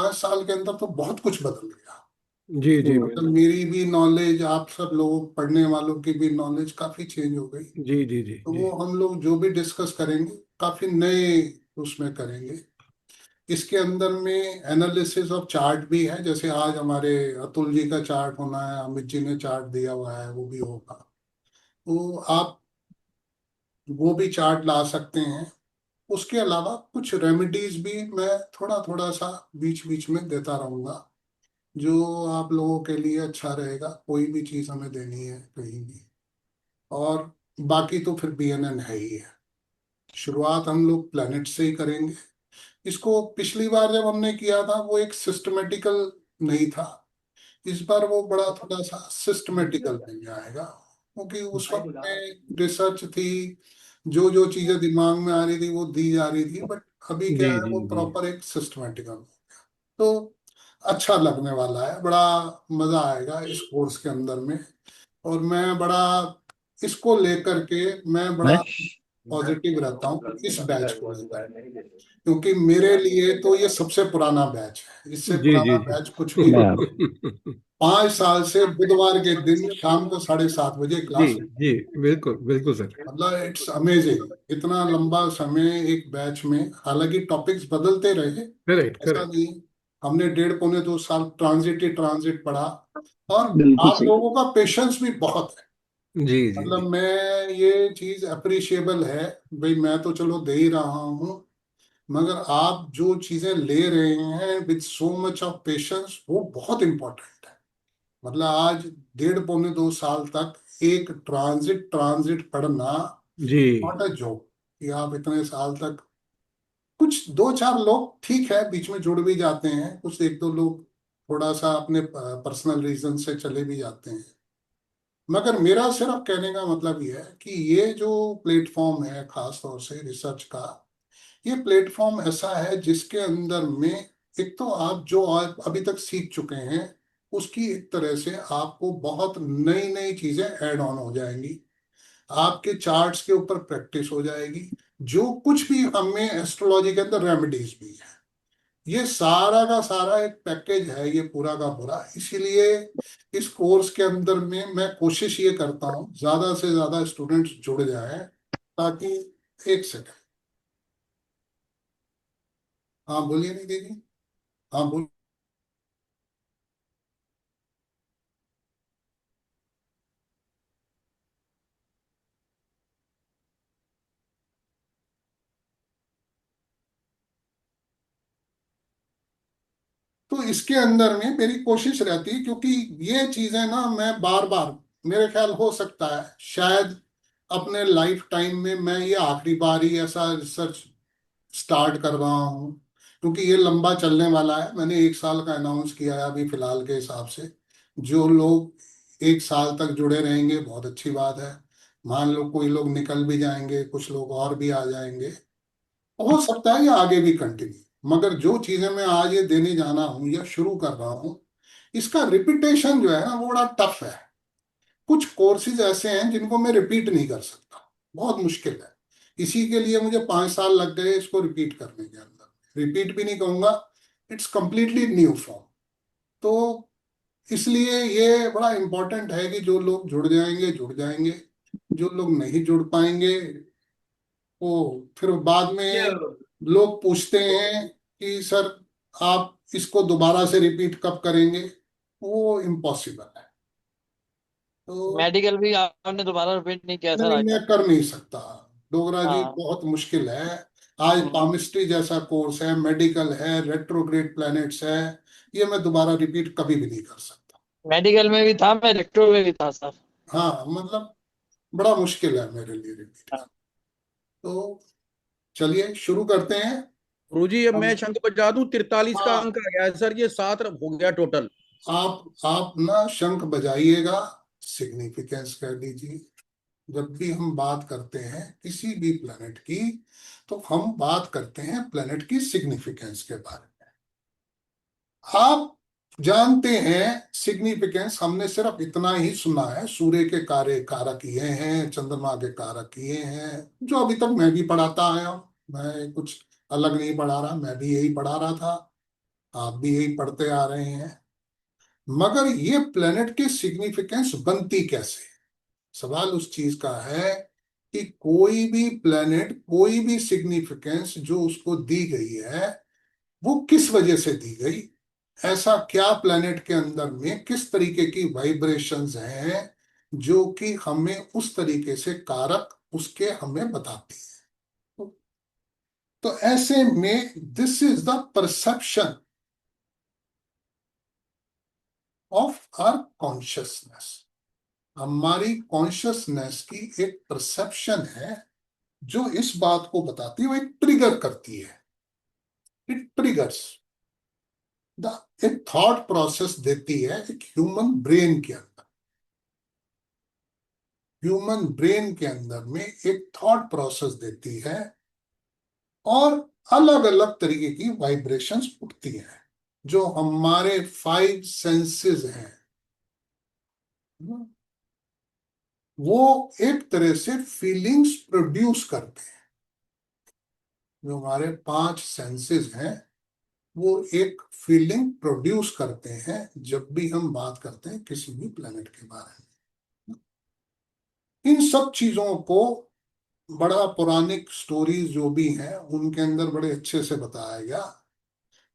5 साल के अंदर तो बहुत कुछ बदल गया। जी जी मतलब बिल्कुल। मेरी भी नॉलेज, आप सब लोगों पढ़ने वालों की भी नॉलेज काफी चेंज हो गई। जी जी जी तो जी वो हम लोग जो भी डिस्कस करेंगे काफी नए उसमें करेंगे। इसके अंदर में एनालिसिस ऑफ चार्ट भी है, जैसे आज हमारे अतुल जी का चार्ट होना है, अमित जी ने चार्ट दिया हुआ है, वो भी होगा। तो आप वो भी चार्ट ला सकते हैं। उसके अलावा कुछ रेमेडीज भी मैं थोड़ा थोड़ा सा बीच बीच में देता रहूंगा, जो आप लोगों के लिए अच्छा रहेगा। कोई भी चीज हमें देनी है कहीं भी। और बाकी तो फिर बीएनएन है ही है। शुरुआत हम लोग प्लेनेट से ही करेंगे। इसको पिछली बार जब हमने किया था वो एक सिस्टमेटिकल नहीं था। इस बार वो बड़ा थोड़ा सा सिस्टमेटिकल बन जाएगा, क्योंकि उस वक्त में रिसर्च थी। जो जो चीजें दिमाग में आ रही थी वो दी जा रही थी, बट अभी जी क्या है, जी वो जी। प्रॉपर एक सिस्टमेटिकल। तो अच्छा लगने वाला है, बड़ा मजा आएगा इस कोर्स के अंदर में। और मैं बड़ा इसको लेकर के मैं बड़ा पॉजिटिव रहता हूँ इस बैच को लेकर। क्योंकि मेरे लिए तो ये सबसे पुराना बैच है, इससे जी जी पुराना जी। बैच कुछ भी नहीं। 5 साल से बुधवार के दिन शाम को 7:30 बजे जी क्लास। जी बिल्कुल बिल्कुल सर। मतलब इट्स अमेजिंग, इतना लंबा समय एक बैच में। हालांकि टॉपिक्स बदलते रहे, करेक्ट ऐसा करेक्ट। नहीं। हमने 1.5 पौने 2 साल ट्रांजिट ही ट्रांजिट पढ़ा। और बिल्कुल आप सही। लोगों का पेशेंस भी बहुत है। जी जी मतलब जी मैं, ये चीज अप्रिशिएबल है। भाई मैं तो चलो दे ही रहा हूँ, मगर आप जो चीजें ले रहे हैं with so much of patience, वो बहुत इंपॉर्टेंट है। मतलब आज 1.5 पौने 2 साल तक एक ट्रांजिट ट्रांजिट पढ़ना जी नॉट अ जोक। कि आप इतने साल तक, कुछ 2 4 लोग ठीक है बीच में जुड़ भी जाते हैं, कुछ 1 2 लोग थोड़ा सा अपने पर्सनल रीजन से चले भी जाते हैं। मगर मेरा सिर्फ कहने का मतलब ये है कि ये जो प्लेटफॉर्म है खास तौर से रिसर्च का, ये प्लेटफॉर्म ऐसा है जिसके अंदर में एक तो आप जो आप अभी तक सीख चुके हैं उसकी एक तरह से आपको बहुत नई नई चीजें ऐड ऑन हो जाएंगी। आपके चार्ट्स के ऊपर प्रैक्टिस हो जाएगी। जो कुछ भी हमें एस्ट्रोलॉजी के अंदर रेमेडीज भी है, ये सारा का सारा एक पैकेज है, ये पूरा का पूरा। इसीलिए इस कोर्स के अंदर में मैं कोशिश ये करता हूँ ज्यादा से ज्यादा स्टूडेंट्स जुड़ जाएं, ताकि। एक सेकंड। हाँ बोलिए, नहीं दीदी। हाँ बोल। तो इसके अंदर में मेरी कोशिश रहती है, क्योंकि ये चीजें ना मैं बार बार, मेरे ख्याल हो सकता है शायद अपने लाइफ टाइम में मैं ये आखिरी बार ही ऐसा रिसर्च स्टार्ट कर रहा हूँ। क्योंकि ये लंबा चलने वाला है, मैंने 1 साल का अनाउंस किया है अभी फिलहाल के हिसाब से। जो लोग 1 साल तक जुड़े रहेंगे बहुत अच्छी बात है। मान लो कोई लोग निकल भी जाएंगे, कुछ लोग और भी आ जाएंगे, हो सकता है ये आगे भी कंटिन्यू। मगर जो चीजें मैं आज ये देने जाना हूँ या शुरू कर रहा हूँ, इसका रिपीटेशन जो है ना वो बड़ा टफ है। कुछ कोर्सेज ऐसे हैं जिनको मैं रिपीट नहीं कर सकता, बहुत मुश्किल है। इसी के लिए मुझे 5 साल लग गए इसको रिपीट करने के अंदर। रिपीट भी नहीं कहूंगा, इट्स कंप्लीटली न्यू फॉर्म। तो इसलिए ये बड़ा इम्पोर्टेंट है कि जो लोग जुड़ जाएंगे जुड़ जाएंगे, जो लोग नहीं जुड़ पाएंगे वो फिर बाद में लोग पूछते हैं कि सर आप इसको दोबारा से रिपीट कब करेंगे। वो इम्पॉसिबल है। तो मेडिकल भी आपने दोबारा रिपीट नहीं किया नहीं सर नहीं, आज मैं तक। कर नहीं सकता। डोगरा जी हाँ। बहुत मुश्किल है। आज पामिस्ट्री जैसा कोर्स है, मेडिकल है, रेट्रोग्रेड प्लैनेट्स है, ये मैं दोबारा रिपीट कभी भी नहीं कर सकता। मेडिकल में भी था, मैं इलेक्ट्रो में भी था सर। हाँ मतलब बड़ा मुश्किल है मेरे लिए रिपीट हाँ। का। तो चलिए शुरू करते हैं। गुरुजी अब मैं हम शंख बजा दूं, 43 का हाँ, अंक आ गया है सर, ये 7 हो गया टोटल। आप ना शंख बजाइएगा, सिग्निफिकेंस कह दीजिए। जब भी हम बात करते हैं किसी भी प्लेनेट की, तो हम बात करते हैं प्लेनेट की सिग्निफिकेंस के बारे में। आप जानते हैं सिग्निफिकेंस, हमने सिर्फ इतना ही सुना है, सूर्य के कार्य कारक ये हैं, चंद्रमा के कारक ये हैं, जो अभी तक मैं भी पढ़ाता आया हूं। मैं कुछ अलग नहीं पढ़ा रहा, मैं भी यही पढ़ा रहा था। आप भी यही पढ़ते आ रहे हैं। मगर ये प्लेनेट की सिग्निफिकेंस बनती कैसे? सवाल उस चीज का है कि कोई भी प्लेनेट, कोई भी सिग्निफिकेंस जो उसको दी गई है, वो किस वजह से दी गई? ऐसा क्या प्लेनेट के अंदर में किस तरीके की वाइब्रेशंस हैं जो कि हमें उस तरीके से कारक उसके हमें बताती है? तो ऐसे में this is the perception of our consciousness. हमारी कॉन्शियसनेस की एक परसेप्शन है जो इस बात को बताती है, वो एक ट्रिगर करती है। इट ट्रिगर्स द एक थॉट प्रोसेस देती है एक ह्यूमन ब्रेन के अंदर। ह्यूमन ब्रेन के अंदर में एक थॉट प्रोसेस देती है और अलग अलग तरीके की वाइब्रेशंस उठती हैं जो हमारे 5 सेंसेस हैं, वो एक तरह से फीलिंग्स प्रोड्यूस करते हैं। जो हमारे 5 सेंसेस हैं वो एक फीलिंग प्रोड्यूस करते हैं जब भी हम बात करते हैं किसी भी प्लेनेट के बारे में। इन सब चीजों को बड़ा पौराणिक स्टोरीज जो भी हैं उनके अंदर बड़े अच्छे से बताया गया।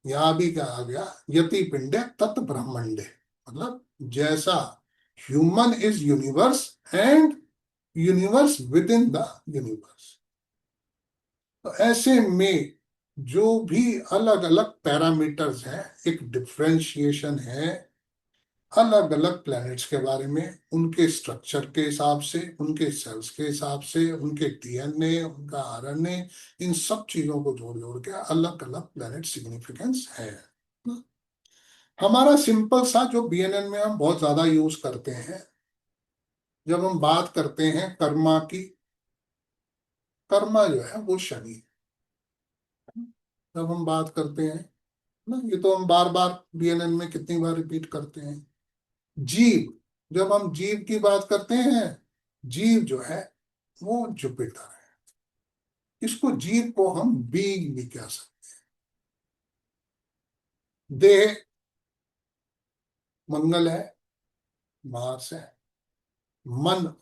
यहाँ भी कहा गया यति पिंडे तत् ब्रह्मंडे, मतलब जैसा human is universe and universe with in the universe. तो ऐसे में जो भी अलग अलग पैरामीटर्स हैं, एक डिफरेंशिएशन है अलग अलग प्लैनेट्स के बारे में, उनके स्ट्रक्चर के हिसाब से, उनके सेल्स के हिसाब से, उनके डीएनए, उनका आरएनए, इन सब चीजों को जोड़ जोड़ के अलग अलग प्लैनेट सिग्निफिकेंस है। हमारा सिंपल सा जो बीएनएन में हम बहुत ज्यादा यूज करते हैं, जब हम बात करते हैं कर्मा की, कर्मा जो है वो शनि। जब हम बात करते हैं ना, ये तो हम बार बार बीएनएन में कितनी बार रिपीट करते हैं। जीव, जब हम जीव की बात करते हैं, जीव जो है वो जुपिटर है। इसको जीव को हम बीइंग भी कह सकते हैं। देह मंगल है, मार्स है। मन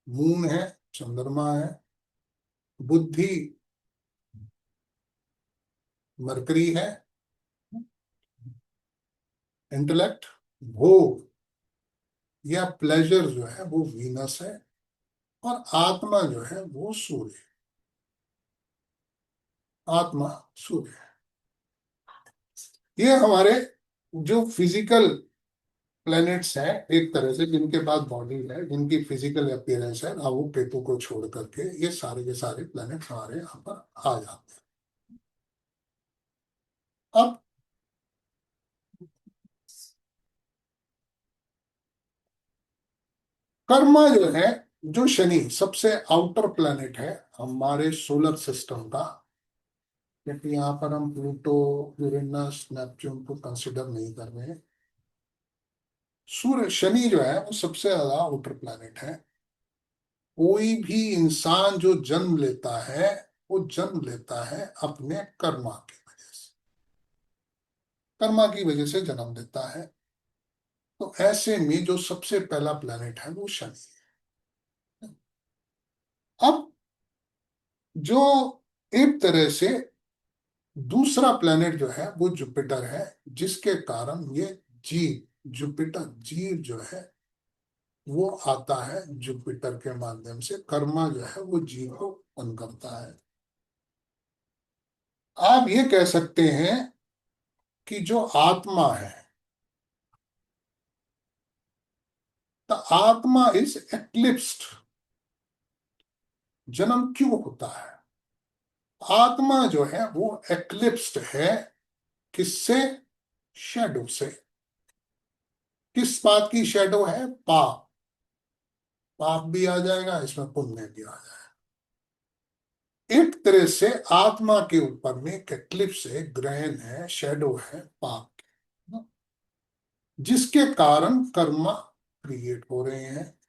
मून है, चंद्रमा है। बुद्धि मरकरी है। इंटेलेक्ट, भोग या प्लेजर जो है वो वीनस है। और आत्मा जो है वो सूर्य। आत्मा सूर्य है। ये हमारे जो फिजिकल प्लैनेट्स हैं एक तरह से, जिनके पास बॉडी है, जिनकी फिजिकल अपीयरेंस है, राहु केतु को छोड़ करके ये सारे के सारे प्लैनेट हमारे यहाँ पर आ जाते हैं। अब कर्मा जो है, जो शनि सबसे आउटर प्लैनेट है हमारे सोलर सिस्टम का, क्योंकि यहाँ पर हम प्लूटो, यूरेनस, नेपच्यून को कंसिडर नहीं कर रहे हैं। सूर्य, शनि जो है वो सबसे ज्यादा आउटर प्लैनेट है। कोई भी इंसान जो जन्म लेता है वो जन्म लेता है अपने कर्मा की वजह से, कर्मा की वजह से जन्म लेता है। तो ऐसे में जो सबसे पहला प्लैनेट है वो शनि है। अब जो एक तरह से दूसरा प्लैनेट जो है वो जुपिटर है, जिसके कारण ये जीव, जुपिटर जीव जो है वो आता है जुपिटर के माध्यम से। कर्मा जो है वो जीव को उत्पन्न करता है। आप ये कह सकते हैं कि जो आत्मा है, द आत्मा इज एक्लिप्स्ड। जन्म क्यों होता है? आत्मा जो है वो एक्लिप्स्ड है। किससे? शैडो से। किस बात की शैडो है? पाप। पाप भी आ जाएगा इसमें, पुण्य भी आ जाएगा। एक तरह से आत्मा के ऊपर में एक एक्लिप्स है, ग्रहण है, शैडो है पाप की, जिसके कारण कर्मा क्रिएट हो रहे हैं।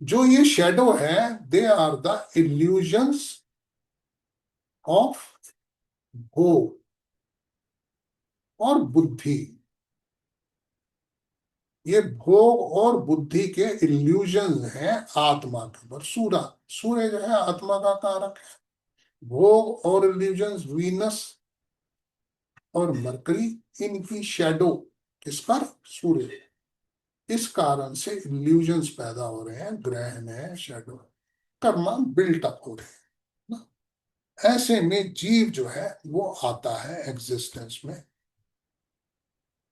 जो ये शैडो है, they are the illusions of भोग और बुद्धि। ये भोग और बुद्धि के इल्यूजन हैं आत्मा के ऊपर। सूर्य जो है आत्मा का कारक है। भोग और इल्यूजन वीनस और मरकरी, इनकी शेडो किस पर? सूर्य। इस कारण से इल्यूजन्स पैदा हो रहे हैं, ग्रहण है, शेडो, कर्मा बिल्ट अप हो रहे हैं ना। ऐसे में जीव जो है वो आता है एग्जिस्टेंस में।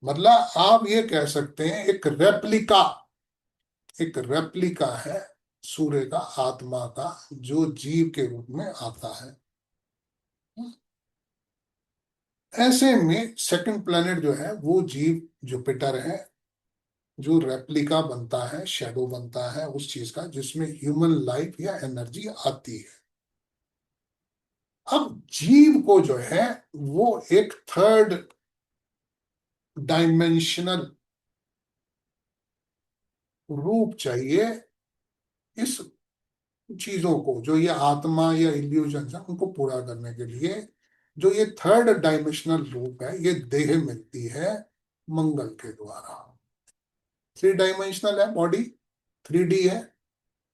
मतलब आप ये कह सकते हैं एक रेप्लिका है सूर्य का, आत्मा का, जो जीव के रूप में आता है। ऐसे में सेकंड प्लेनेट जो है वो जीव जुपिटर है, जो रेप्लिका बनता है, शेडो बनता है उस चीज का जिसमें ह्यूमन लाइफ या एनर्जी आती है। अब जीव को जो है वो एक थर्ड डायमेंशनल रूप चाहिए इस चीजों को, जो ये आत्मा या इल्यूजन है उनको पूरा करने के लिए। जो ये थर्ड डायमेंशनल रूप है, ये देह मिलती है मंगल के द्वारा। थ्री डायमेंशनल है बॉडी, 3D है,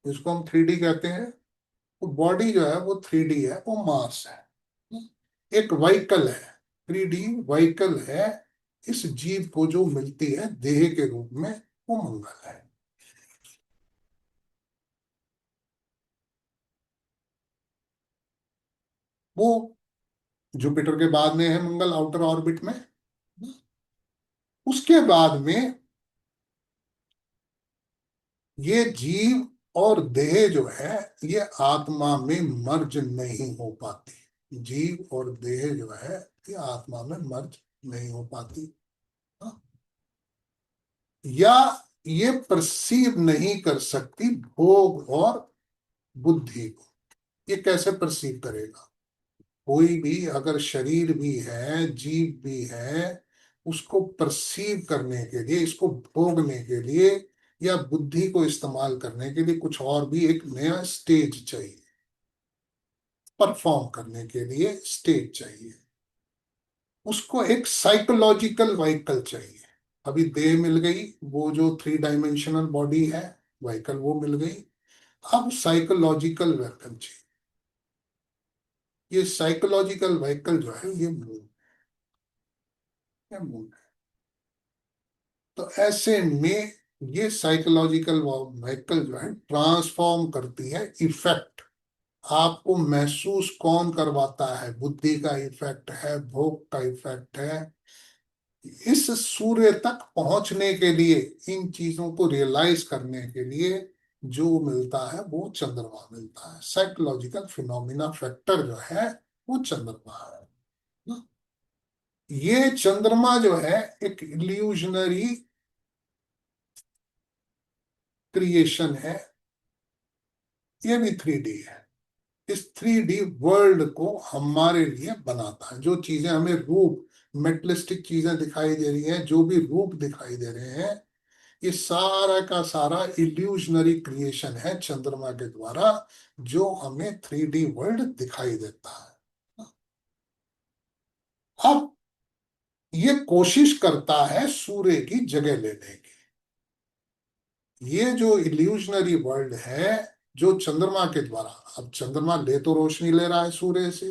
इसको हम 3D कहते हैं। तो बॉडी जो है वो 3D है, वो मार्स है। एक व्हीकल है, 3D व्हीकल है इस जीव को जो मिलती है देह के रूप में, वो मंगल है। वो जुपिटर के बाद में है मंगल, आउटर ऑर्बिट में। उसके बाद में ये जीव और देह जो है ये आत्मा में मर्ज नहीं हो पाती। जीव और देह जो है ये आत्मा में मर्ज नहीं हो पाती। हाँ? या ये परसीव नहीं कर सकती भोग और बुद्धि को। ये कैसे परसीव करेगा? कोई भी अगर शरीर भी है, जीव भी है, उसको परसीव करने के लिए, इसको भोगने के लिए या बुद्धि को इस्तेमाल करने के लिए कुछ और भी एक नया स्टेज चाहिए। परफॉर्म करने के लिए स्टेज चाहिए। उसको एक साइकोलॉजिकल व्हीकल चाहिए। अभी देह मिल गई, वो जो 3 डायमेंशनल बॉडी है, व्हीकल वो मिल गई। अब साइकोलॉजिकल व्हीकल चाहिए। ये साइकोलॉजिकल व्हीकल जो है ये मून है। तो ऐसे में ये साइकोलॉजिकल व्हीकल जो है ट्रांसफॉर्म करती है इफेक्ट। आपको महसूस कौन करवाता है? बुद्धि का इफेक्ट है, भोग का इफेक्ट है। इस सूर्य तक पहुंचने के लिए, इन चीजों को रियलाइज करने के लिए जो मिलता है वो चंद्रमा मिलता है। साइकोलॉजिकल फिनोमिना फैक्टर जो है वो चंद्रमा है ना। ये चंद्रमा जो है एक इल्यूजनरी क्रिएशन है, ये भी 3D है। इस 3D वर्ल्ड को हमारे लिए बनाता है। जो चीजें हमें रूप, मेटलिस्टिक चीजें दिखाई दे रही हैं, जो भी रूप दिखाई दे रहे हैं, ये सारा का सारा इल्यूजनरी क्रिएशन है चंद्रमा के द्वारा, जो हमें 3D वर्ल्ड दिखाई देता है। अब ये कोशिश करता है सूर्य की जगह लेने की। ये जो इल्यूजनरी वर्ल्ड है जो चंद्रमा के द्वारा, अब चंद्रमा ले तो रोशनी ले रहा है सूर्य से,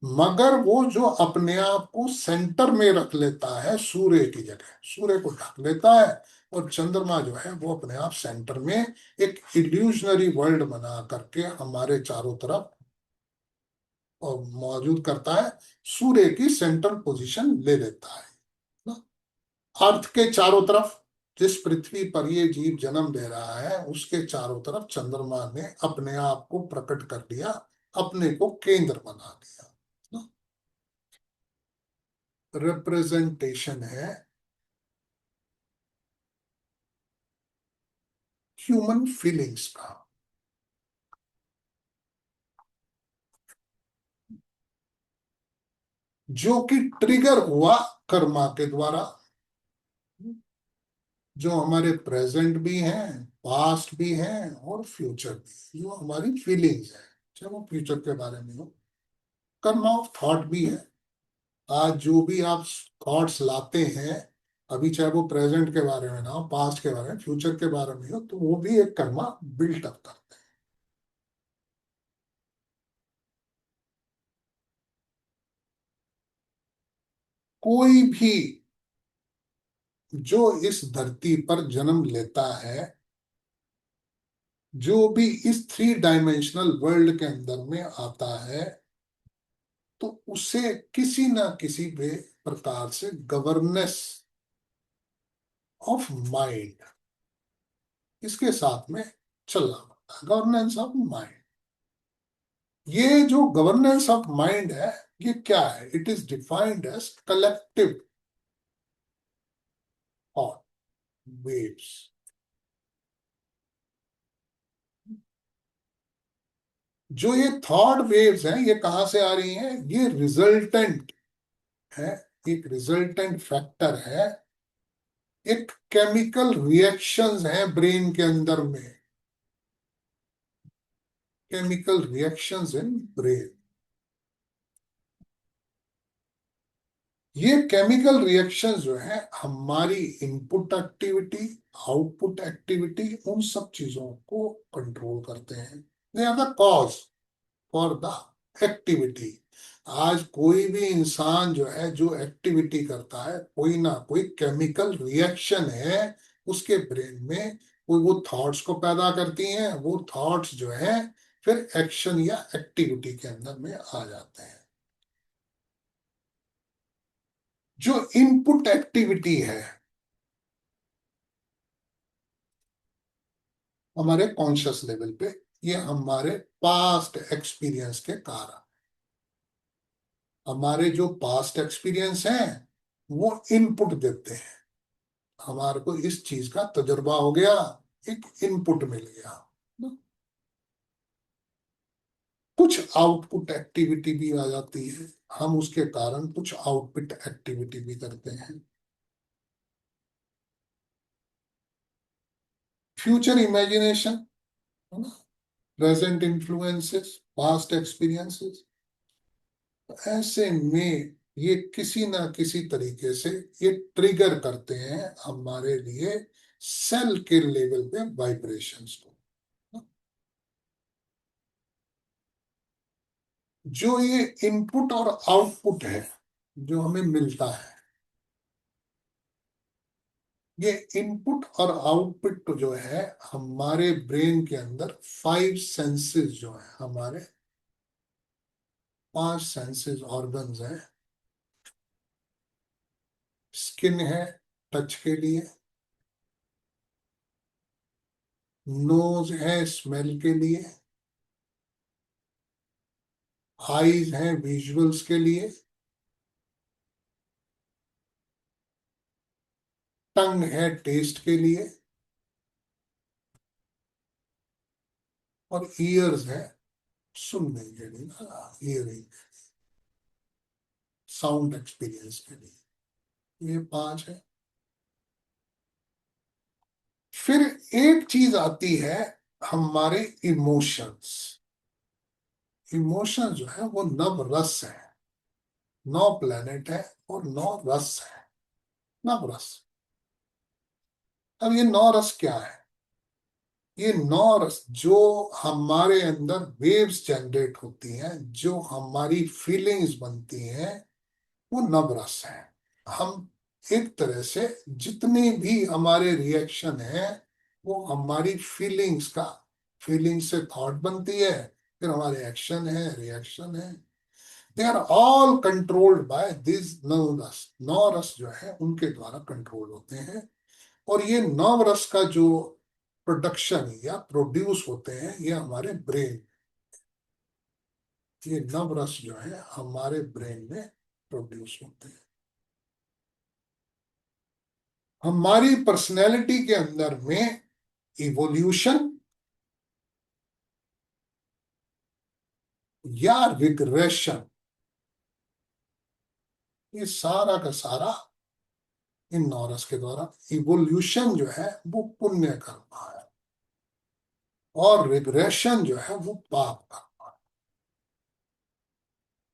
मगर वो जो अपने आप को सेंटर में रख लेता है सूर्य की जगह, सूर्य को ढक लेता है, और चंद्रमा जो है वो अपने आप सेंटर में एक इल्यूजनरी वर्ल्ड बना करके हमारे चारों तरफ मौजूद करता है। सूर्य की सेंट्रल पोजीशन ले लेता है ना। अर्थ के चारों तरफ, जिस पृथ्वी पर ये जीव जन्म ले रहा है उसके चारों तरफ चंद्रमा ने अपने आप को प्रकट कर दिया, अपने को केंद्र बना दिया। रिप्रेजेंटेशन है ह्यूमन फीलिंग्स का। जो कि ट्रिगर हुआ कर्मा के द्वारा, जो हमारे प्रेजेंट भी हैं, पास्ट भी हैं और फ्यूचर भी, जो हमारी फीलिंग्स है, चाहे वो फ्यूचर के बारे में हो, कर्मा ऑफ थॉट भी है। आज जो भी आप थॉट्स लाते हैं, अभी चाहे वो प्रेजेंट के बारे में ना हो, पास्ट के बारे में, फ्यूचर के बारे में हो, तो वो भी एक कर्मा बिल्ट अप करते हैं। कोई भी जो इस धरती पर जन्म लेता है, जो भी इस 3 डायमेंशनल वर्ल्ड के अंदर में आता है, तो उसे किसी ना किसी भी प्रकार से गवर्नेंस ऑफ माइंड इसके साथ में चलना पड़ता है। गवर्नेंस ऑफ माइंड, ये जो गवर्नेंस ऑफ माइंड है, ये क्या है? It is defined as collective thought waves. जो ये थॉट वेव्स हैं, ये कहां से आ रही हैं? ये रिजल्टेंट है, एक रिजल्टेंट फैक्टर है, एक केमिकल रिएक्शंस हैं ब्रेन के अंदर में, केमिकल रिएक्शंस इन ब्रेन। ये केमिकल रिएक्शंस जो है हमारी इनपुट एक्टिविटी, आउटपुट एक्टिविटी, उन सब चीजों को कंट्रोल करते हैं। They are the cause for the activity. आज कोई भी इंसान जो है, जो एक्टिविटी करता है, कोई ना कोई केमिकल रिएक्शन है उसके ब्रेन में, कोई वो थॉट्स को पैदा करती हैं। वो थॉट्स जो है फिर एक्शन या एक्टिविटी के अंदर में आ जाते हैं। जो इनपुट एक्टिविटी है हमारे कॉन्शियस लेवल पे, ये हमारे पास्ट एक्सपीरियंस के कारण, हमारे जो पास्ट एक्सपीरियंस हैं वो इनपुट देते हैं। हमारे को इस चीज का तजुर्बा हो गया, एक इनपुट मिल गया। कुछ आउटपुट एक्टिविटी भी आ जाती है, हम उसके कारण कुछ आउटपुट एक्टिविटी भी करते हैं। Future imagination, present influences, past experiences, ऐसे में ये किसी ना किसी तरीके से ये ट्रिगर करते हैं हमारे लिए सेल के लेवल पे वाइब्रेशंस को। जो ये इनपुट और आउटपुट है जो हमें मिलता है, ये इनपुट और आउटपुट जो है हमारे ब्रेन के अंदर 5 सेंसेस जो है, हमारे 5 सेंसेस ऑर्गन्स हैं। स्किन है टच के लिए, नोज है स्मेल के लिए, आईज हैं विजुअल्स के लिए, टंग है टेस्ट के लिए, और ईयर्स है सुनने के लिए, हियरिंग, साउंड एक्सपीरियंस के लिए। ये 5 है। फिर एक चीज आती है हमारे इमोशंस। इमोशन जो है वो नव रस है, 9 प्लेनेट है और 9 रस है। नव रस, अब ये 9 रस क्या है? ये 9 रस जो हमारे अंदर वेव्स जनरेट होती हैं, जो हमारी फीलिंग्स बनती हैं, वो नवरस है। हम एक तरह से जितने भी हमारे रिएक्शन है वो हमारी फीलिंग्स का, फीलिंग से थॉट बनती है, फिर हमारे एक्शन है, रिएक्शन है। They are all controlled by this 9 रस। 9 रस जो है उनके द्वारा कंट्रोल होते हैं। और ये 9 रस का जो प्रोडक्शन या प्रोड्यूस होते हैं, ये हमारे ब्रेन, ये 9 रस जो है हमारे ब्रेन में प्रोड्यूस होते हैं। हमारी पर्सनैलिटी के अंदर में इवोल्यूशन या रिग्रेशन, ये सारा का सारा इन 9 रस के द्वारा। इवोल्यूशन जो है वो पुण्य कर्म है, और रिग्रेशन जो है वो पाप कर्म है।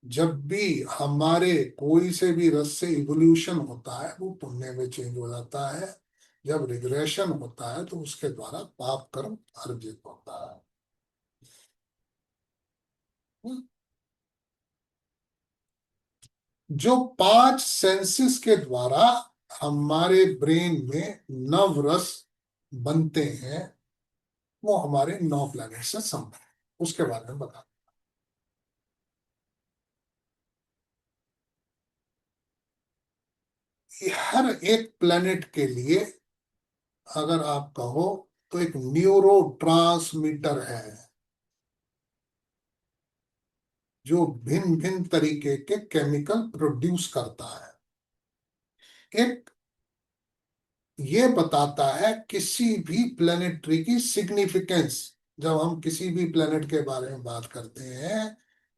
जब भी हमारे कोई से भी रस से इवोल्यूशन होता है वो पुण्य में चेंज हो जाता है। जब रिग्रेशन होता है तो उसके द्वारा पाप कर्म अर्जित होता है। जो पांच सेंसेस के द्वारा हमारे ब्रेन में नव रस बनते हैं वो हमारे 9 प्लैनेट से संबंधित है। उसके बारे में बता। हर एक प्लैनेट के लिए अगर आप कहो तो एक न्यूरो ट्रांसमीटर है जो भिन्न भिन्न तरीके के केमिकल प्रोड्यूस करता है। एक ये बताता है किसी भी प्लेनेटरी की सिग्निफिकेंस। जब हम किसी भी प्लेनेट के बारे में बात करते हैं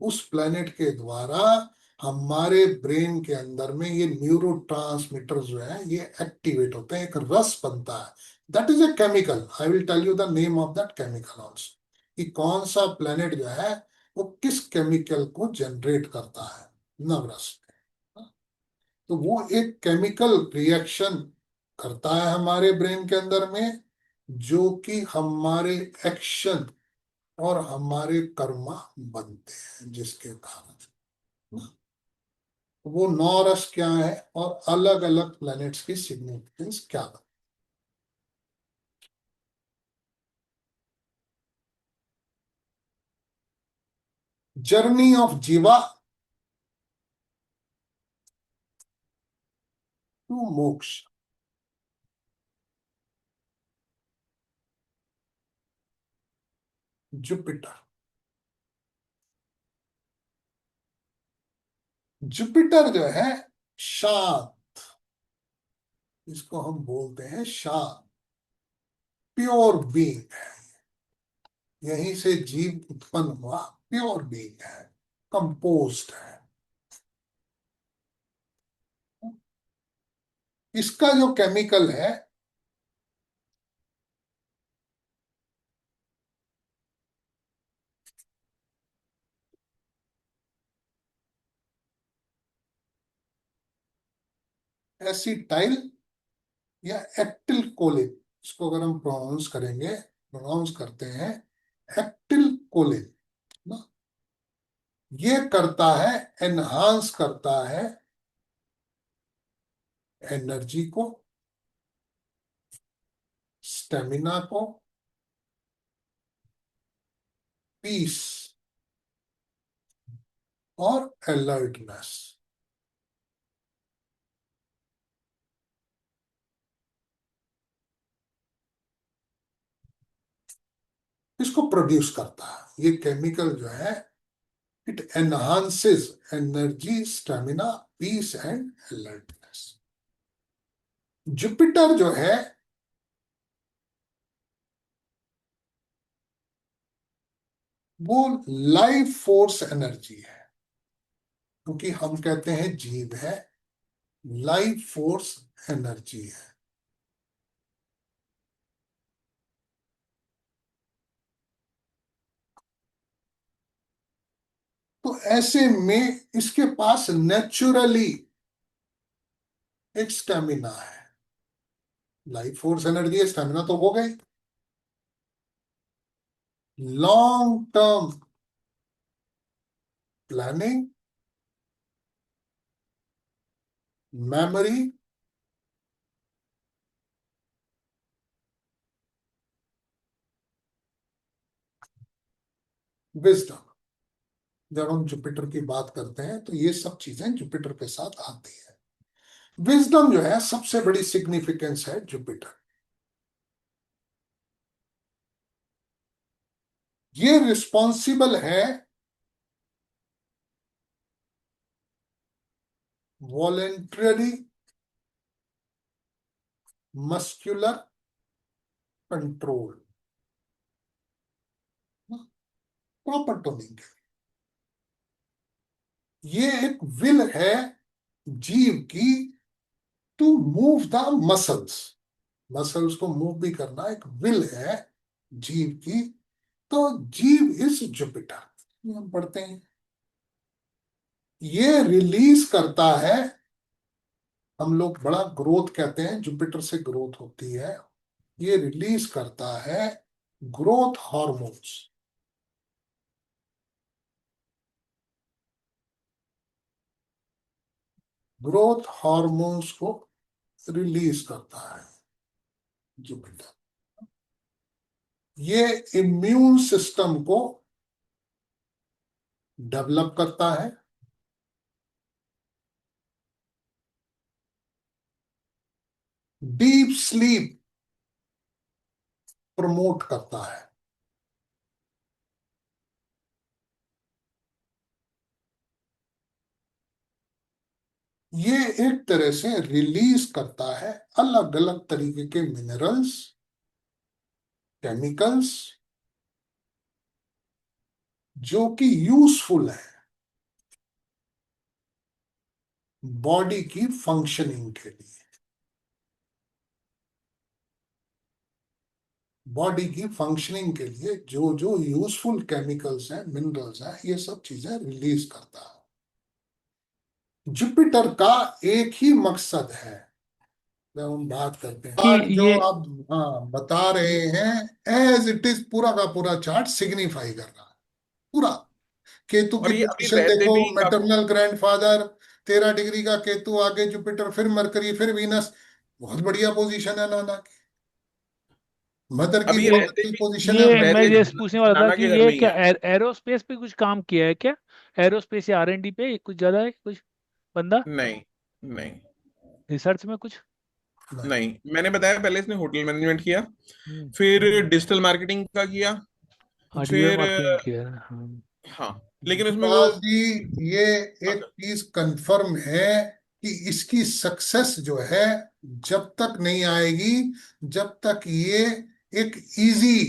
उस प्लेनेट के द्वारा हमारे ब्रेन के अंदर में ये न्यूरो ट्रांसमीटर जो है ये एक्टिवेट होते हैं, एक रस बनता है। That is a chemical. I will tell you the name of that chemical also, कि कौन सा प्लेनेट जो है वो किस केमिकल को जनरेट करता है नवरस। तो वो एक केमिकल रिएक्शन करता है हमारे ब्रेन के अंदर में जो कि हमारे एक्शन और हमारे कर्मा बनते हैं, जिसके कारण वो 9 रस क्या है और अलग अलग प्लैनेट्स की सिग्निफिकेंस क्या है। जर्नी ऑफ जीवा टू मोक्ष। जुपिटर। जुपिटर जो है शांत, इसको हम बोलते हैं शांत, प्योर बीइंग है। यहीं से जीव उत्पन्न हुआ, प्योर बीइंग है, कंपोज्ड है। इसका जो केमिकल है एसिटाइल या एक्टिल कोलिन। इसको अगर हम प्रोनाउंस करेंगे, प्रोनाउंस करते हैं एक्टिल कोलिन ना। ये करता है, एनहांस करता है एनर्जी को, स्टेमिना को, पीस और अलर्टनेस। इसको प्रोड्यूस करता है ये केमिकल जो है। It enhances energy, stamina, peace and alertness. Jupiter जो है वो लाइफ फोर्स एनर्जी है, क्योंकि हम कहते हैं जीव है, लाइफ फोर्स एनर्जी है। तो ऐसे में इसके पास नेचुरली एक स्टेमिना है। लाइफ फोर्स एनर्जी है, स्टेमिना तो हो गई। Long term planning, memory, wisdom. जब हम जुपिटर की बात करते हैं तो ये सब चीजें जुपिटर के साथ आती है। विजडम जो है सबसे बड़ी सिग्निफिकेंस है जुपिटर। ये रिस्पॉन्सिबल है voluntary muscular control, proper toning. ये एक विल है जीव की to move the muscles. Muscles को मूव भी करना एक विल है जीव की। तो जीव इज जुपिटर, हम पढ़ते हैं। ये रिलीज करता है, हम लोग बड़ा ग्रोथ कहते हैं, जुपिटर से ग्रोथ होती है, ये रिलीज करता है ग्रोथ हार्मोन्स। ग्रोथ हार्मोन्स को रिलीज करता है जुपिटर। ये इम्यून सिस्टम को डेवलप करता है, डीप स्लीप प्रमोट करता है, ये एक तरह से रिलीज करता है अलग अलग तरीके के मिनरल्स, केमिकल्स, जो कि यूजफुल है बॉडी की फंक्शनिंग के लिए। बॉडी की फंक्शनिंग के लिए जो जो यूजफुल केमिकल्स हैं, मिनरल्स हैं, ये सब चीजें रिलीज करता है। जुपिटर का एक ही मकसद है, जब हम बात करते हैं कि आज जो ये आप बता रहे हैं, एज इट इज पूरा का पूरा चार्ट सिग्निफाई कर रहा है पूरा। केतु की और ये अभी पोजीशन वैसे देखो, भी मैटरनल ग्रैंडफादर, 13 डिग्री का केतु, आगे जुपिटर, फिर मरकरी, फिर वीनस। बहुत बढ़िया पोजीशन है नाना की, मदर की अभी ये ऐसे की भी पोजीशन है। ये मैं वैसे ये पूछने वाला था नाना कि के घर ये में ही क्या है। एरोस्पेस पे कुछ काम किया है क्या? एरोस्पेस या R&D पे कुछ ज्यादा है कुछ बंदा नहीं नहीं रिसर्च में कुछ? नहीं, नहीं, मैंने बताया पहले इसने होटल मैनेजमेंट किया, हम्म। फिर डिजिटल मार्केटिंग का किया, हाँ, डिजिटल फिर मार्केटिंग किया है हाँ। हाँ, लेकिन उसमें वो बात ही ये एक चीज कंफर्म है कि इसकी सक्सेस जो है जब तक नहीं आएगी, जब तक ये एक इजी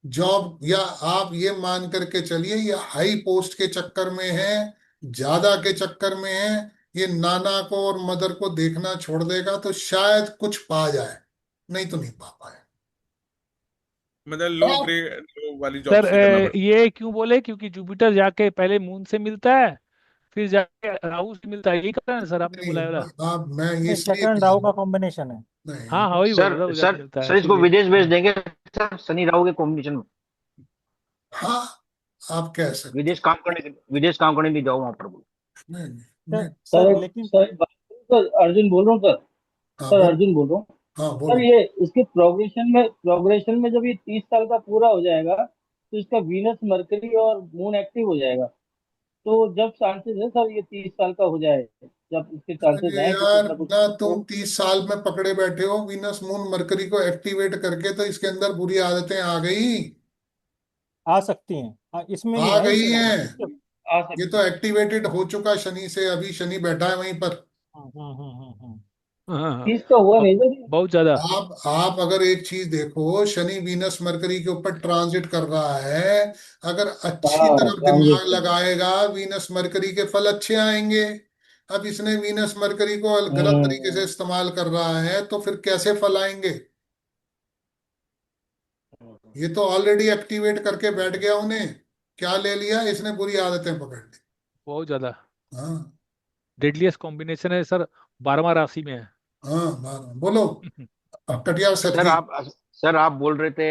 जॉब, या आप ये मान करके चलिए ये हाई पोस्ट के चक्कर में है, ज्यादा के चक्कर में है, ये नाना को और मदर को देखना छोड़ देगा तो शायद कुछ पा जाए, नहीं तो नहीं पा पाए। मतलब लो और ग्रेड, लो वाली सर जॉब्स ही करना पड़ता ये क्यों बोले? क्योंकि जुपिटर जाके पहले मून से मिलता है, फिर जाके राहु से मिलता है, यही कारण है सर आपने नहीं, बोला वाला? आप मैं नहीं, इसलिए सेकंड कह राहु रहा का हूं, कॉम्बिनेशन है। नहीं, हाँ हाँ, वही बोल सर रहा था, वो जाके सर मिलता है सर इसको इसीलिए। विदेश भेज देंगे सर, शनि राहु के कॉम्बिनेशन में। हाँ आप कह सकते विदेश काम करने नहीं जाओ वहां पर। हैं। नहीं नहीं सर नहीं, सर सर लेकिन सर बात करूं सर, अर्जुन बोल रहा हूँ सर। हाँ सर बोलो, अर्जुन बोल रहा हूँ। हाँ सर बोलो। ये इसके प्रोग्रेशन में जब ये 30 साल का पूरा हो जाएगा तो इसका वीनस मरकरी और मून एक्टिव हो जाएगा। तो जब चांसेस है सर ये 30 साल का हो जाए, जब इसके चांसेस अरे हैं कि कुछ यार, ना कुछ ना हो। तुम 30 साल में पकड़े बैठे हो वीनस मून मरकरी को एक्टिवेट करके, तो इसके अंदर बुरी आदतें आ गई, आ सकती हैं, इसमें ही आ है गई इसमें हैं। इसके। आ ये सकते तो हैं। एक्टिवेटेड हो चुका शनि से, अभी शनि बैठा है वहीं पर। हाँ हाँ हाँ, 30 का हुआ ब- नहीं सर ये। बहुत ज्यादा। आप अगर एक चीज देखो, शनि वीनस मरकरी के ऊपर ट्रांजिट कर रहा है, अगर अच्छी हाँ तरफ ट्रांजिट दिमाग पे। लगाएगा वीनस मरकरी के फल अच्छे आएंगे। अब इसने वीनस मरकरी को गलत तरीके से हम्म। इस्तेमाल कर रहा है, तो फिर कैसे फल आएंगे? ये तो ऑलरेडी एक्टिवेट करके बैठ गया उन्हें, क्या ले लिया इसने? बुरी आदतें पकड़ ली। बहुत ज्यादा हाँ, डेडलीस्ट कॉम्बिनेशन है सर, 12वां राशि में है। हाँ, बोलो। कटियार सर सर जी। आप सर आप बोलते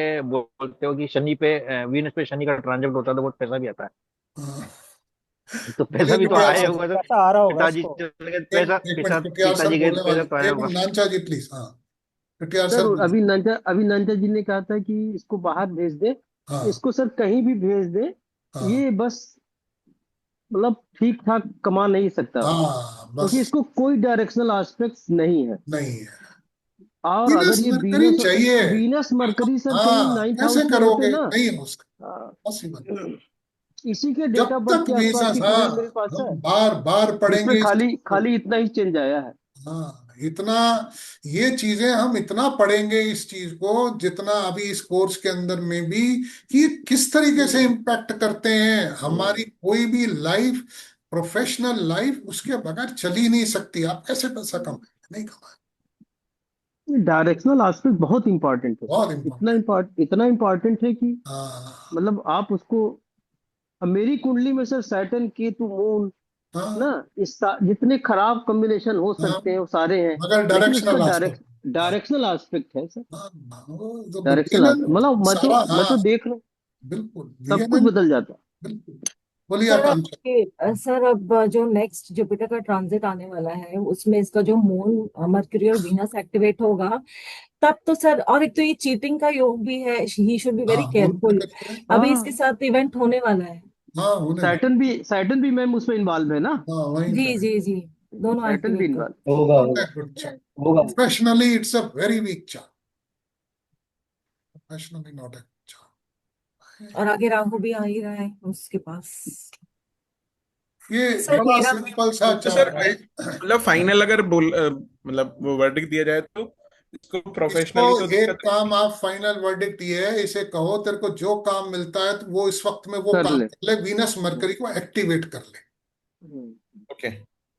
हो कि शनि पे वीनस पे शनि का ट्रांजिट होता है तो बहुत पैसा भी आता हाँ, है। तो पैसा बोलिए भी तो कटियार आया सर। होगा सर। पैसा आ रहा होगा पिताजी इसको। चले गए, एक पैसा एक मिनट, कटियार सर पिताजी गए बोलने तो पैसा वाले, तो आया एक होगा। मिनट नानचा जी प्लीज। हाँ, कटियार सर सर बोलिए। अभी नंदा जी ने कहा था कि इसको बाहर भेज दे। हाँ, इसको सर कहीं भी भेज दे, हाँ, ये बस मतलब ठीक ठाक कमा नहीं सकता, हाँ, क्योंकि बस इसको कोई डायरेक्शनल एस्पेक्ट नहीं है। नहीं है। और वीनस अगर ये मरकरी वीनस चाहिए। वीनस मरकरी सर कहीं हाँ, 9th हाउस कैसे में होते करोगे? ना। नहीं हो सकता, आ, पॉसिबल। इसी के डेट जब ऑफ बर्थ तक के आसपास वीनस, की हाँ, कॉइन मेरे पास है, हम बार बार जिसमें पढ़ेंगे इस खाली चीज को। खाली इतना ही चेंज आया है। हाँ, इतना, ये चीजें हम इतना पढ़ेंगे इस चीज को, जितना अभी इस कोर्स के अंदर में भी, कि ये किस तरीके से इम्पैक्ट करते हैं हमारी कोई भी लाइफ, प्रोफेशनल लाइफ, उसके बगैर चल ही नहीं सकती। आप कैसे पैसा कमाएंगे? नहीं कमाए। डायरेक्शनल एस्पेक्ट बहुत इंपॉर्टेंट है बहुत सर, इंपॉर्टेंट। इतना इम्पोर्टेंट है कि हाँ, मतलब आप उसको, अब मेरी कुंडली में सर सैटर्न केतु मून हाँ ना, जितने खराब कॉम्बिनेशन हो हाँ, सकते हैं वो सारे हैं, मगर लेकिन उसका डायरेक्शनल एस्पेक्ट। हाँ डायरेक्शनल एस्पेक्ट है सर। हाँ, वो तो डायरेक्शनल बीएनएन मतलब सारा, मैं तो हाँ देख रहा हूँ बिल्कुल सब कुछ बीएनएन, बदल जाता है। बिल्कुल। बोलिए सर अब आकांक्षा। सर अब जो नेक्स्ट जुपिटर का ट्रांजिट आने वाला है उसमें इसका जो मून मर्क्यूरी और वीनस एक्टिवेट होगा, तब तो सर, और एक तो ये चीटिंग का योग भी है, ही शुड बी वेरी हाँ मून पे केयरफुल। करते हैं। अभी इसके हाँ, साथ इवेंट होने वाला है। हाँ होने वाला। सैटर्न भी मैम उसमें इन्वॉल्व है ना। हाँ वहीं जी करें। जी जी, दोनों सैटर्न भी एक्टिवेट कर। इन्वॉल्व। होगा नॉट होगा ए गुड चार्ट। होगा। Professionally it's a very weak chart. Professionally not a good chart. और आगे राहु भी आ ही रहा है उसके पास। ये सर बड़ा मेरा सिंपल सा तो सर चार्ट है। मतलब फाइनल अगर मतलब वो वर्डिक्ट दिया जाए तो इसको इसको प्रोफेशनली तो एक दिक्कत है। काम आप फाइनल वर्डिक्ट ये है, इसे कहो तेरे को जो काम मिलता है तो वो इस वक्त में वो कर काम ले। कर ले, वीनस मरकरी को एक्टिवेट कर ले। ओके,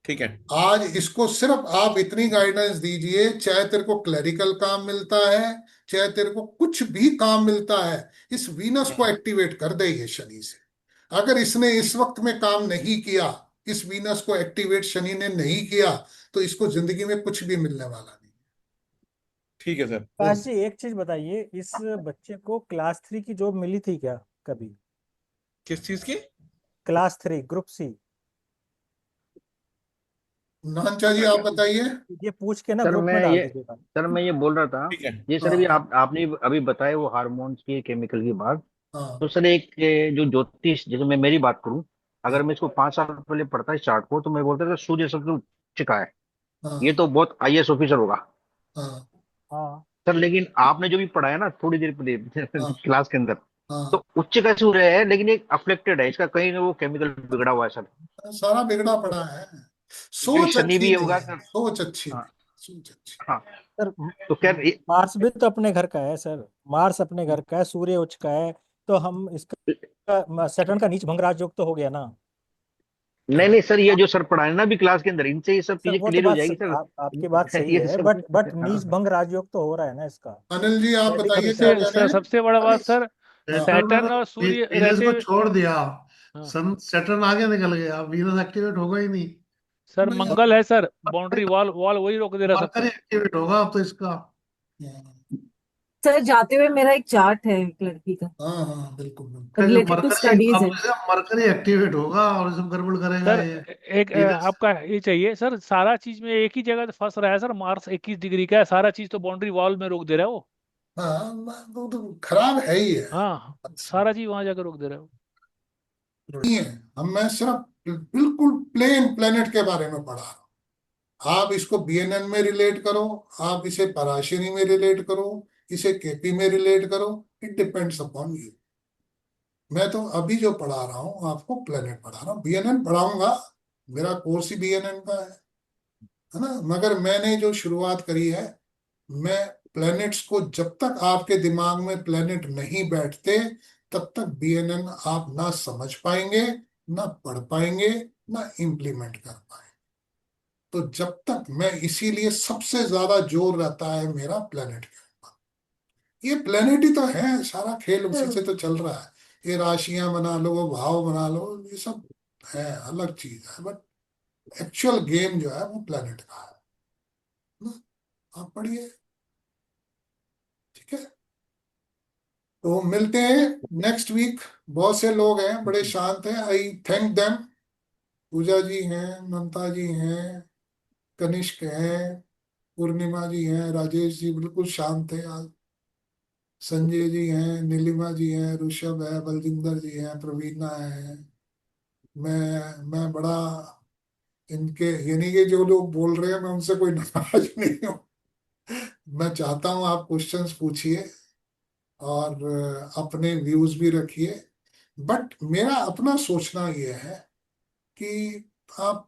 ठीक है। आज इसको सिर्फ आप इतनी गाइडेंस दीजिए, चाहे तेरे को क्लरिकल काम मिलता है, चाहे तेरे को कुछ भी काम मिलता है, इस वीनस को एक्टिवेट कर दे ये शनि से। अगर इसने इस वक्त में काम नहीं किया, इस वीनस को एक्टिवेट शनि ने नहीं किया, तो इसको जिंदगी में कुछ भी मिलने वाला नहीं। ठीक है सर। वो काश जी एक चीज बताइए, इस बच्चे को क्लास 3 की जॉब मिली थी क्या कभी? किस चीज की? Class 3 group C. नानचा जी आप बताइए। ये पूछ के ना सर ग्रुप में मैं डाल ये दीजिएगा। सर मैं ये बोल रहा था, ठीक है। ये सर भी हाँ आपने अभी बताया वो हार्मोन्स की केमिकल की बात। हाँ तो सर एक जो ज्योतिष, जैसे मैं मेरी बात करूं, हाँ अगर मैं इसको 5 साल पहले पढ़ता इस चार्ट को, तो मैं बोलता था सूर्य सबसे उच्च का है, ये हाँ तो बहुत आईएएस ऑफिसर होगा। हाँ हाँ सर लेकिन आपने जो भी पढ़ाया ना थोड़ी देर पहले हाँ क्लास के अंदर, हाँ तो उच्च का सूर्य है लेकिन एक अफेक्टेड है, इसका कहीं ना वो केमिकल बिगड़ा हुआ है सर। हाँ, सारा बिगड़ा पड़ा है। क्योंकि सोच शनि अच्छी भी नहीं होगा है, सर। सोच अच्छी हाँ नहीं, सोच अच्छी। हाँ। सर, तो खैर मार्स भी तो अपने घर का है सर। मार्स अपने घर का है, सूर्य उच्च का है। तो हम इसका सैटर्न का नीच भंग राजयोग तो हो गया ना। नहीं नहीं सर, ये जो सर पढ़ाए ना अभी क्लास के अंदर, इनसे ये सब सर चीजें वो तो क्लियर हो बात जाएगी सर। आपकी बात सही ये है, सब बट नीच हाँ। भंग राजयोग तो हो रहा है ना इसका। अनिल जी आप वैदिक बताइए अनुसार। क्या कह सबसे रहे हैं। सबसे बड़ा बात सर, हाँ सेटर्न सैटर्न अगर और सूर्य वीनस रहते को हुए। छोड़ दिया, हाँ सन सेटर्न आगे निकल गया, वीनस एक्टिवेट होगा ही नहीं। सर, नहीं मंगल है सर, बाउंड्री वॉल वॉल वही रोक दे रहा सब मरकरी कुछ। एक्टिवेट होगा अब तो इसका। सर जाते हुए मेरा एक चार्ट है एक लड़की का, हाँ हाँ बिल्कुल बिल्कुल। जब रिलेटेड टू मरकरी स्टडीज अब है। जैसे मरकरी एक्टिवेट होगा और सब गड़बड़ करेगा सर ये एक वीनस। आपका ये चाहिए सर, सारा चीज में एक ही जगह फंस रहा है सर। मार्स 21 डिग्री का है, सारा चीज तो बाउंड्री वॉल में रोक दे रहा है वो। हाँ वो तो खराब है ही है। हाँ, सारा चीज वहां जाकर रोक दे रहा है वो। नहीं है, हम मैं सिर्फ बिल्कुल प्लेन प्लेनेट के बारे में पढ़ा रहा हूँ। आप इसको बीएनएन में रिलेट करो, आप इसे पराशरी में रिलेट करो, इसे केपी में रिलेट करो, इट डिपेंड्स अपॉन यू। मैं तो अभी जो पढ़ा रहा हूँ आपको प्लेनेट पढ़ा रहा हूँ, बीएनएन पढ़ाऊंगा, मेरा कोर्स ही बीएनएन का है ना। मगर मैंने जो शुरुआत करी है, मैं प्लैनेट्स को, जब तक आपके दिमाग में प्लैनेट नहीं बैठते तब तक बीएनएन आप ना समझ पाएंगे, ना पढ़ पाएंगे, ना इम्प्लीमेंट कर पाएंगे। तो जब तक मैं, इसीलिए सबसे ज्यादा जोर रहता है मेरा प्लैनेट के ऊपर। ये प्लैनेट ही तो है, सारा खेल उसी से तो चल रहा है। ये राशियां बना लो, वो भाव बना लो, ये सब है, अलग चीज है, बट एक्चुअल गेम जो है वो प्लैनेट का है ना। आप पढ़िए, ठीक है। तो मिलते हैं नेक्स्ट वीक। बहुत से लोग हैं बड़े शांत हैं, आई थैंक देम। पूजा जी हैं, ममता जी हैं, कनिष्क हैं, पूर्णिमा जी हैं, राजेश जी बिल्कुल शांत है आज, संजय जी हैं, नीलिमा जी हैं, ऋषभ है, बलजिंदर जी हैं, प्रवीणा है। मैं बड़ा इनके, यानी कि जो लोग बोल रहे हैं मैं उनसे कोई नाराज नहीं हूँ। मैं चाहता हूँ आप क्वेश्चंस पूछिए और अपने व्यूज भी रखिए। बट मेरा अपना सोचना यह है कि आप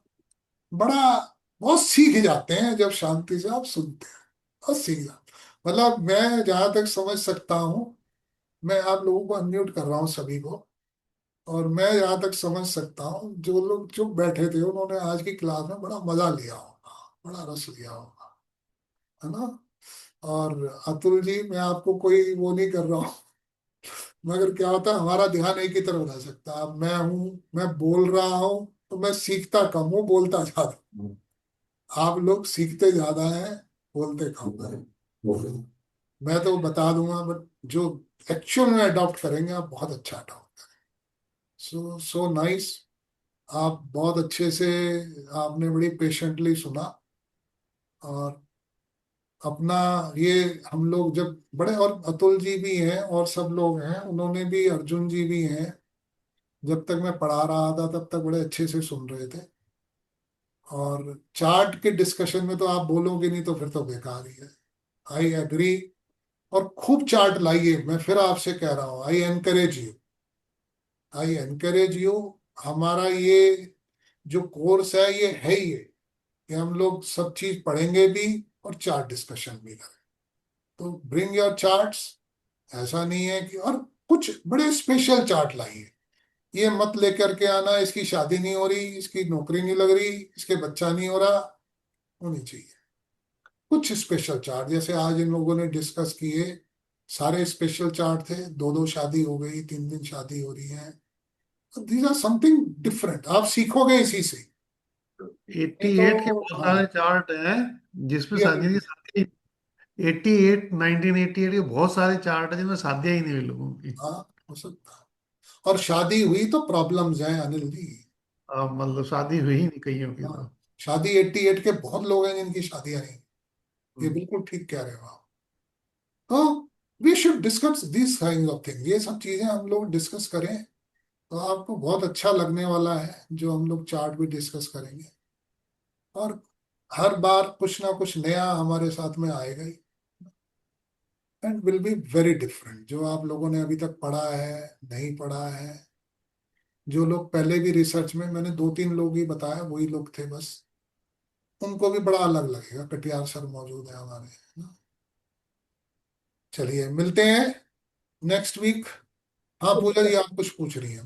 बड़ा, बहुत सीख जाते हैं जब शांति से आप सुनते हैं, बहुत सीख जाते हैं। मतलब मैं जहां तक समझ सकता हूँ, मैं आप लोगों को अनम्यूट कर रहा हूँ सभी को, और मैं जहां तक समझ सकता हूँ जो लोग चुप बैठे थे उन्होंने आज की क्लास में बड़ा मजा लिया होगा, बड़ा रस लिया होगा, है ना। और अतुल जी, मैं आपको कोई वो नहीं कर रहा हूँ, मगर क्या होता है हमारा ध्यान एक ही तरफ रह सकता है। अब मैं हूँ, मैं बोल रहा हूँ, तो मैं सीखता कम हूँ, बोलता ज्यादा। आप लोग सीखते ज्यादा हैं, बोलते कम हैं। मैं तो बता दूंगा, बट जो एक्चुअल में अडॉप्ट करेंगे आप बहुत अच्छा अडॉप्ट करेंगे। So nice. आप बहुत अच्छे से, आपने बड़ी पेशेंटली सुना। और अपना ये, हम लोग जब बड़े, और अतुल जी भी हैं और सब लोग हैं, उन्होंने भी, अर्जुन जी भी हैं, जब तक मैं पढ़ा रहा था तब तक बड़े अच्छे से सुन रहे थे। और चार्ट के डिस्कशन में तो आप बोलोगे नहीं तो फिर तो बेकार ही है। I agree. और खूब चार्ट लाइए, मैं फिर आपसे कह रहा हूँ, आई एनकरेज यू। हमारा ये जो कोर्स है ये है ही ये, कि हम लोग सब चीज पढ़ेंगे भी और चार्ट डिस्कशन भी करें। तो ब्रिंग योर चार्ट्स। ऐसा नहीं है कि, और कुछ बड़े स्पेशल चार्ट लाइए। ये मत लेकर के आना इसकी शादी नहीं हो रही, इसकी नौकरी नहीं लग रही, इसके बच्चा नहीं हो रहा। होनी चाहिए कुछ स्पेशल चार्ट, जैसे आज इन लोगों ने डिस्कस किए, सारे स्पेशल चार्ट थे। दो दो शादी हो गई, 3 दिन शादी हो रही है। दीज आर समथिंग डिफरेंट, आप सीखोगे इसी से। नहीं 88 के तो बहुत हाँ, सारे चार्ट हैं जिसमें ये शादी की शादी 88 1988 के बहुत सारे चार्ट हैं जिनमें शादियां ही नहीं हुई लोगों की। हाँ, हो सकता है। और शादी हुई तो प्रॉब्लम्स हैं अनिल जी। मतलब शादी हुई ही नहीं कईयों की हाँ, तो। शादी 88 के बहुत लोग हैं जिनकी शादियां नहीं। ये हम्म। बिल्कुल ठीक कह रहे हो आप। तो we should discuss this kind of thing, ये सब चीजें हम लोग डिस्कस करें तो आपको बहुत अच्छा लगने वाला है, जो हम लोग चार्ट भी डिस्कस करेंगे। और हर बार कुछ ना कुछ नया हमारे साथ में आएगा ही, and will be very different. जो आप लोगों ने अभी तक पढ़ा है, नहीं पढ़ा है, जो लोग पहले भी रिसर्च में, मैंने 2-3 लोग ही बताया, वही लोग थे बस, उनको भी बड़ा अलग लगेगा। कटियार सर मौजूद है हमारे, है ना। चलिए मिलते हैं नेक्स्ट वीक। हाँ पूजा जी, आप कुछ पूछ रही हैं।